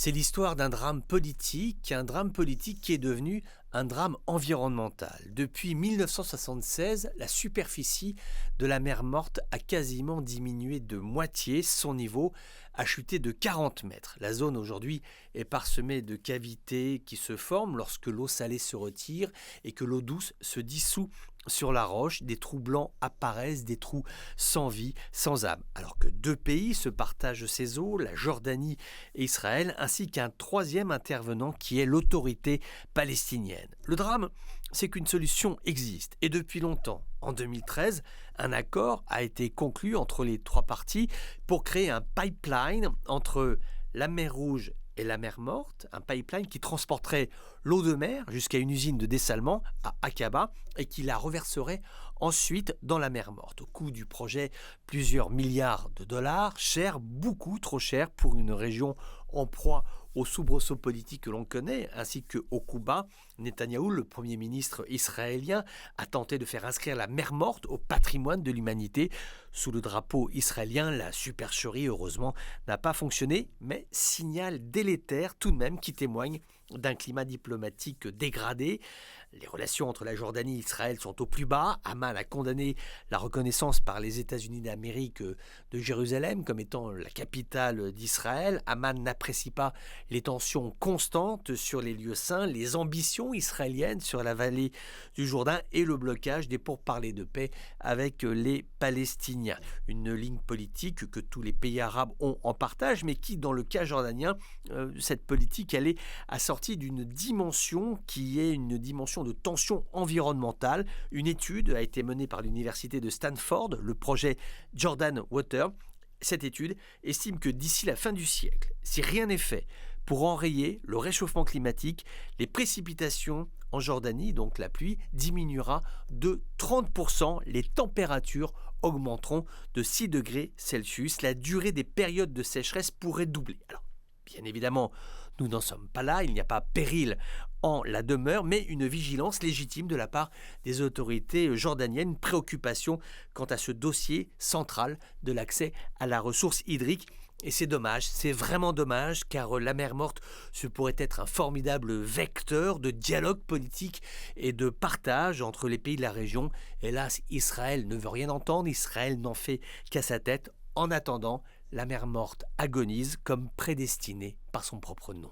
C'est l'histoire d'un drame politique qui est devenu un drame environnemental. Depuis 1976, la superficie de la mer Morte a quasiment diminué de moitié, son niveau a chuté de 40 mètres. La zone aujourd'hui est parsemée de cavités qui se forment lorsque l'eau salée se retire et que l'eau douce se dissout sur la roche, des trous blancs apparaissent, des trous sans vie, sans âme. Alors que deux pays se partagent ces eaux, la Jordanie et Israël, ainsi qu'un troisième intervenant qui est l'autorité palestinienne. Le drame, c'est qu'une solution existe, et depuis longtemps. En 2013, un accord a été conclu entre les trois parties pour créer un pipeline entre la mer Rouge et la mer Morte, un pipeline qui transporterait l'eau de mer jusqu'à une usine de dessalement à Aqaba et qui la reverserait ensuite dans la mer Morte. Au coût du projet, plusieurs milliards de dollars, cher, beaucoup trop cher pour une région en proie aux soubresauts politiques que l'on connaît, ainsi qu'au coup bas. Netanyahou, le Premier ministre israélien, a tenté de faire inscrire la mer Morte au patrimoine de l'humanité. Sous le drapeau israélien, la supercherie, heureusement, n'a pas fonctionné, mais signal délétère tout de même qui témoigne d'un climat diplomatique dégradé. Les relations entre la Jordanie et Israël sont au plus bas. Amman a condamné la reconnaissance par les États-Unis d'Amérique de Jérusalem comme étant la capitale d'Israël. Amman n'apprécie pas les tensions constantes sur les lieux saints, les ambitions israéliennes sur la vallée du Jourdain et le blocage des pourparlers de paix avec les Palestiniens. Une ligne politique que tous les pays arabes ont en partage, mais qui, dans le cas jordanien, cette politique, elle est assortie d'une dimension qui est une dimension de tension environnementale. Une étude a été menée par l'université de Stanford, le projet Jordan Water. Cette étude estime que d'ici la fin du siècle, si rien n'est fait pour enrayer le réchauffement climatique, les précipitations en Jordanie, donc la pluie, diminuera de 30%, les températures augmenteront de 6 degrés Celsius, la durée des périodes de sécheresse pourrait doubler. Alors, bien évidemment, nous n'en sommes pas là, il n'y a pas péril en la demeure, mais une vigilance légitime de la part des autorités jordaniennes, une préoccupation quant à ce dossier central de l'accès à la ressource hydrique. Et c'est dommage, c'est vraiment dommage, car la mer Morte, ce pourrait être un formidable vecteur de dialogue politique et de partage entre les pays de la région. Hélas, Israël ne veut rien entendre, Israël n'en fait qu'à sa tête. En attendant, la mer Morte agonise comme prédestinée par son propre nom.